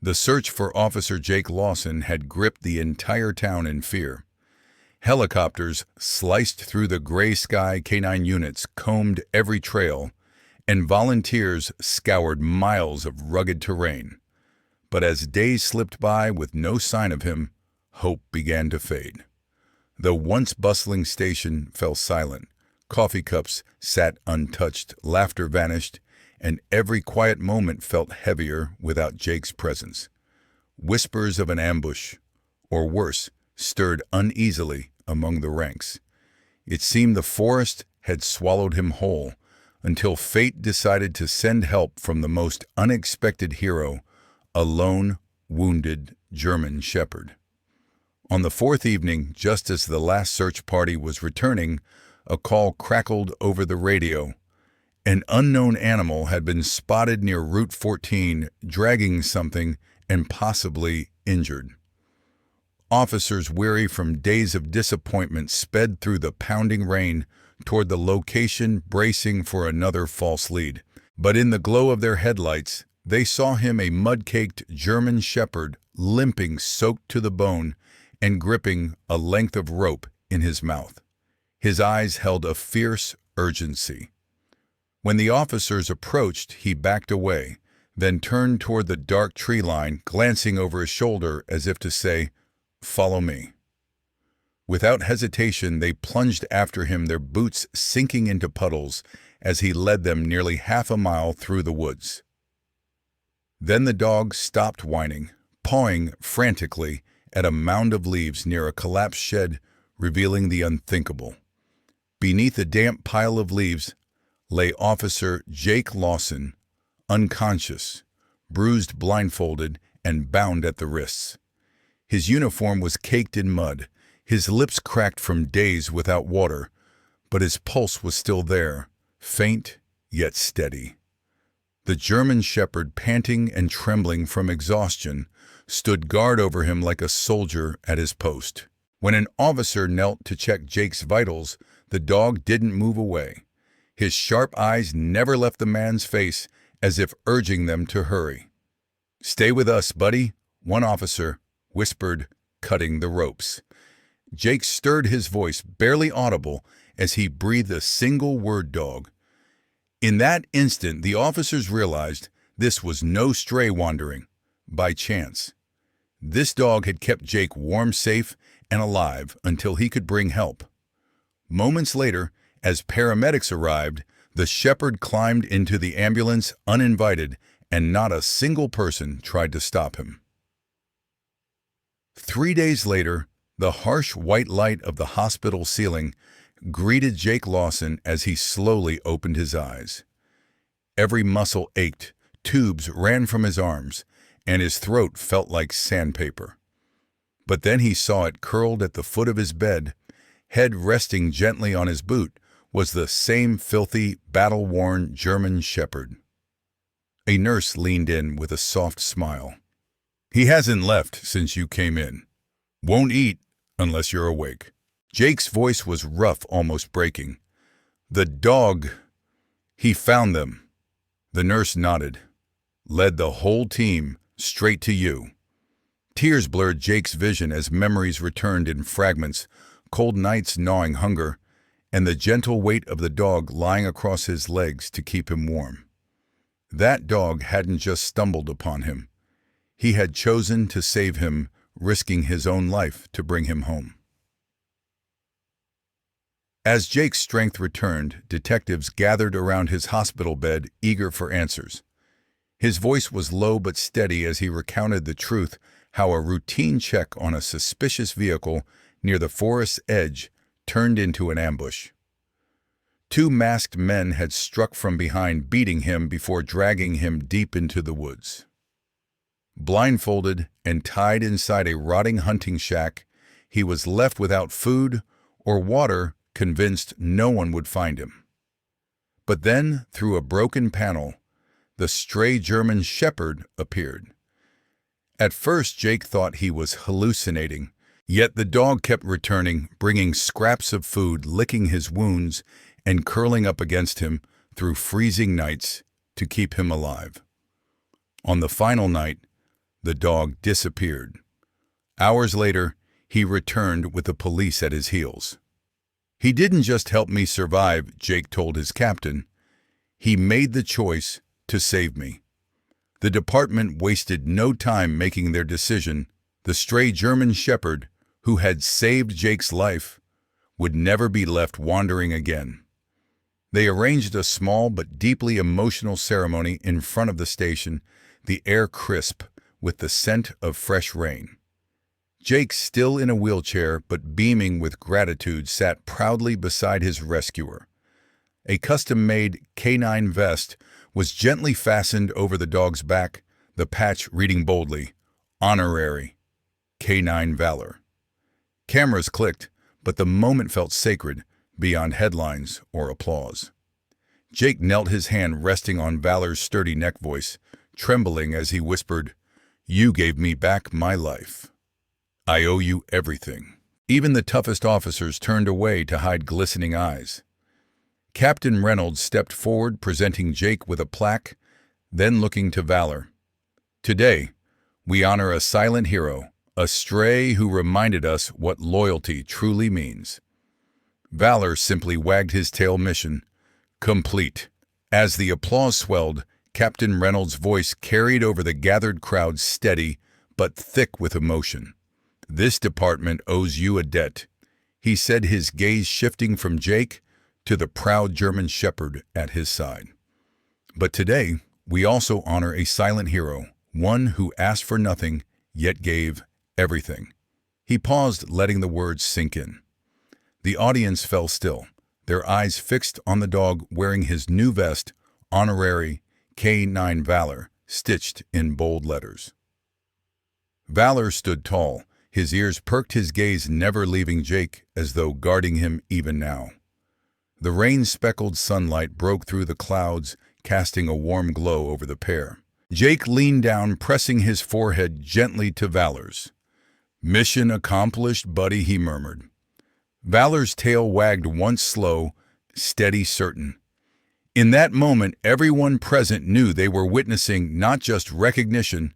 The search for Officer Jake Lawson had gripped the entire town in fear. Helicopters sliced through the gray sky, canine units combed every trail, and volunteers scoured miles of rugged terrain. But as days slipped by with no sign of him, hope began to fade. The once bustling station fell silent. Coffee cups sat untouched, laughter vanished, and every quiet moment felt heavier without Jake's presence. Whispers of an ambush, or worse, stirred uneasily among the ranks. It seemed the forest had swallowed him whole, until fate decided to send help from the most unexpected hero, a lone, wounded German shepherd. On the fourth evening, just as the last search party was returning, a call crackled over the radio. An unknown animal had been spotted near Route 14, dragging something and possibly injured. Officers weary from days of disappointment sped through the pounding rain toward the location, bracing for another false lead. But in the glow of their headlights, they saw him, a mud-caked German shepherd, limping, soaked to the bone, and gripping a length of rope in his mouth. His eyes held a fierce urgency. When the officers approached, he backed away, then turned toward the dark tree line, glancing over his shoulder as if to say, "Follow me." Without hesitation, they plunged after him, their boots sinking into puddles as he led them nearly half a mile through the woods. Then the dog stopped whining, pawing frantically at a mound of leaves near a collapsed shed, revealing the unthinkable. Beneath a damp pile of leaves lay Officer Jake Lawson, unconscious, bruised, blindfolded, and bound at the wrists. His uniform was caked in mud, his lips cracked from days without water, but his pulse was still there, faint yet steady. The German shepherd, panting and trembling from exhaustion, stood guard over him like a soldier at his post. When an officer knelt to check Jake's vitals, the dog didn't move away. His sharp eyes never left the man's face, as if urging them to hurry. "Stay with us, buddy," one officer whispered, cutting the ropes. Jake stirred his voice, barely audible, as he breathed a single word, "Dog." In that instant, the officers realized this was no stray wandering by chance. This dog had kept Jake warm, safe, and alive until he could bring help. Moments later, as paramedics arrived, the shepherd climbed into the ambulance uninvited, and not a single person tried to stop him. 3 days later, the harsh white light of the hospital ceiling greeted Jake Lawson as he slowly opened his eyes. Every muscle ached, tubes ran from his arms, and his throat felt like sandpaper. But then he saw it, curled at the foot of his bed, head resting gently on his boot, was the same filthy, battle-worn German shepherd. A nurse leaned in with a soft smile. "He hasn't left since you came in. Won't eat unless you're awake." Jake's voice was rough, almost breaking. "The dog, he found them." The nurse nodded. "Led the whole team straight to you." Tears blurred Jake's vision as memories returned in fragments, cold nights gnawing hunger, and the gentle weight of the dog lying across his legs to keep him warm. That dog hadn't just stumbled upon him. He had chosen to save him, risking his own life to bring him home. As Jake's strength returned, detectives gathered around his hospital bed, eager for answers. His voice was low but steady as he recounted the truth, how a routine check on a suspicious vehicle near the forest's edge turned into an ambush. 2 masked men had struck from behind, beating him before dragging him deep into the woods. Blindfolded and tied inside a rotting hunting shack, he was left without food or water, convinced no one would find him. But then, through a broken panel, the stray German shepherd appeared. At first, Jake thought he was hallucinating, yet the dog kept returning, bringing scraps of food, licking his wounds, and curling up against him through freezing nights to keep him alive. On the final night, The dog disappeared. Hours later, he returned with the police at his heels. "He didn't just help me survive," Jake told his captain. "He made the choice to save me." The department wasted no time making their decision. The stray German shepherd, who had saved Jake's life, would never be left wandering again. They arranged a small but deeply emotional ceremony in front of the station, the air crisp with the scent of fresh rain. Jake, still in a wheelchair but beaming with gratitude, sat proudly beside his rescuer. A custom-made canine vest was gently fastened over the dog's back, the patch reading boldly, "Honorary, Canine Valor." Cameras clicked, but the moment felt sacred, beyond headlines or applause. Jake knelt, his hand resting on Valor's sturdy neck, voice trembling as he whispered, "You gave me back my life. I owe you everything." Even the toughest officers turned away to hide glistening eyes. Captain Reynolds stepped forward, presenting Jake with a plaque, then looking to Valor. "Today, we honor a silent hero, a stray who reminded us what loyalty truly means." Valor simply wagged his tail, mission complete. As the applause swelled, Captain Reynolds' voice carried over the gathered crowd, steady but thick with emotion. "This department owes you a debt," he said, his gaze shifting from Jake to the proud German shepherd at his side. "But today, we also honor a silent hero, one who asked for nothing, yet gave everything." He paused, letting the words sink in. The audience fell still, their eyes fixed on the dog wearing his new vest, "Honorary K9 Valor," stitched in bold letters. Valor stood tall, his ears perked, his gaze never leaving Jake, as though guarding him even now. The rain-speckled sunlight broke through the clouds, casting a warm glow over the pair. Jake leaned down, pressing his forehead gently to Valor's. "Mission accomplished, buddy," he murmured. Valor's tail wagged, once slow, steady, certain. In that moment, everyone present knew they were witnessing not just recognition,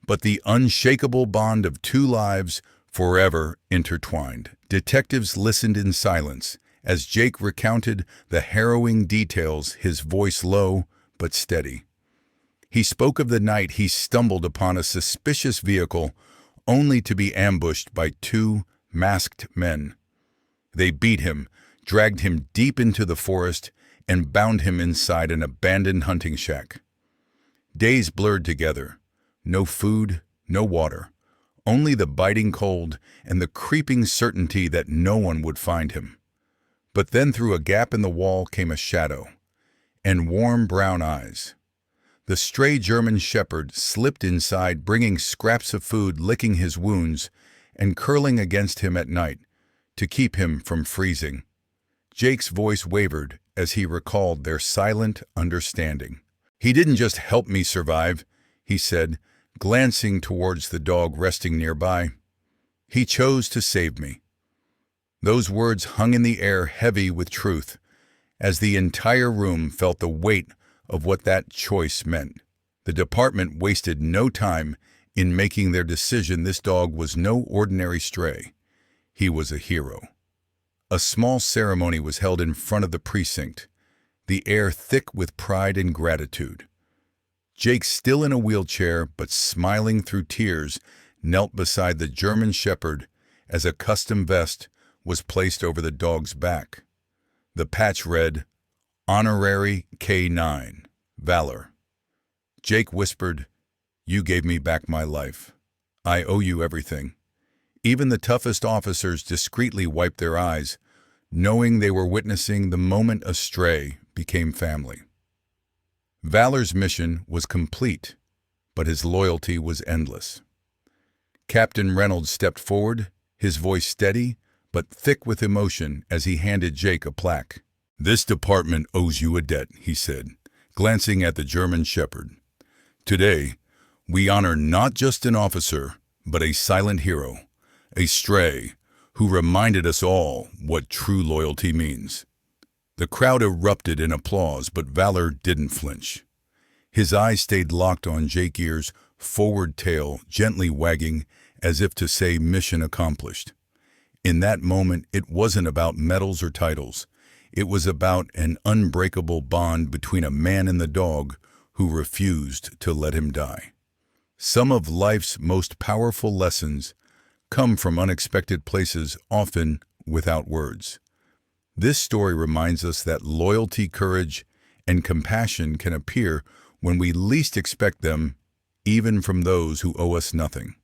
but the unshakable bond of two lives forever intertwined. Detectives listened in silence as Jake recounted the harrowing details, his voice low but steady. He spoke of the night he stumbled upon a suspicious vehicle, only to be ambushed by two masked men. They beat him, dragged him deep into the forest, and bound him inside an abandoned hunting shack. Days blurred together. No food, no water, only the biting cold and the creeping certainty that no one would find him. But then through a gap in the wall came a shadow, and warm brown eyes. The stray German shepherd slipped inside, bringing scraps of food, licking his wounds, and curling against him at night to keep him from freezing. Jake's voice wavered as he recalled their silent understanding. "He didn't just help me survive," he said, glancing towards the dog resting nearby. "He chose to save me." Those words hung in the air, heavy with truth, as the entire room felt the weight of what that choice meant. The department wasted no time in making their decision. This dog was no ordinary stray. He was a hero. A small ceremony was held in front of the precinct, the air thick with pride and gratitude. Jake, still in a wheelchair but smiling through tears, knelt beside the German shepherd as a custom vest was placed over the dog's back. The patch read, "Honorary K9 Valor." Jake whispered, "You gave me back my life. I owe you everything." Even the toughest officers discreetly wiped their eyes, knowing they were witnessing the moment a stray became family. Valor's mission was complete, but his loyalty was endless. Captain Reynolds stepped forward, his voice steady but thick with emotion as he handed Jake a plaque. "This department owes you a debt," he said, glancing at the German shepherd. "Today, we honor not just an officer, but a silent hero, a stray who reminded us all what true loyalty means." The crowd erupted in applause, but Valor didn't flinch. His eyes stayed locked on Jake's ears, forward tail gently wagging as if to say mission accomplished. In that moment, it wasn't about medals or titles. It was about an unbreakable bond between a man and the dog who refused to let him die. Some of life's most powerful lessons come from unexpected places, often without words. This story reminds us that loyalty, courage, and compassion can appear when we least expect them, even from those who owe us nothing.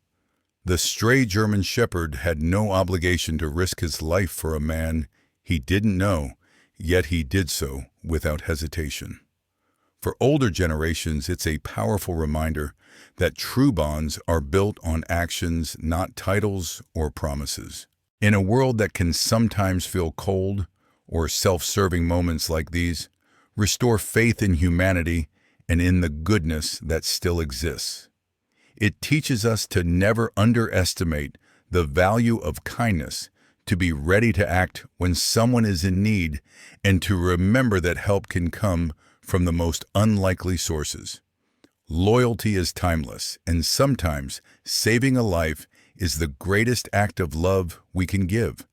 The stray German shepherd had no obligation to risk his life for a man he didn't know, yet he did so without hesitation. For older generations, it's a powerful reminder that true bonds are built on actions, not titles or promises. In a world that can sometimes feel cold or self-serving, moments like these restore faith in humanity and in the goodness that still exists. It teaches us to never underestimate the value of kindness, to be ready to act when someone is in need, and to remember that help can come from the most unlikely sources. Loyalty is timeless, and sometimes saving a life is the greatest act of love we can give.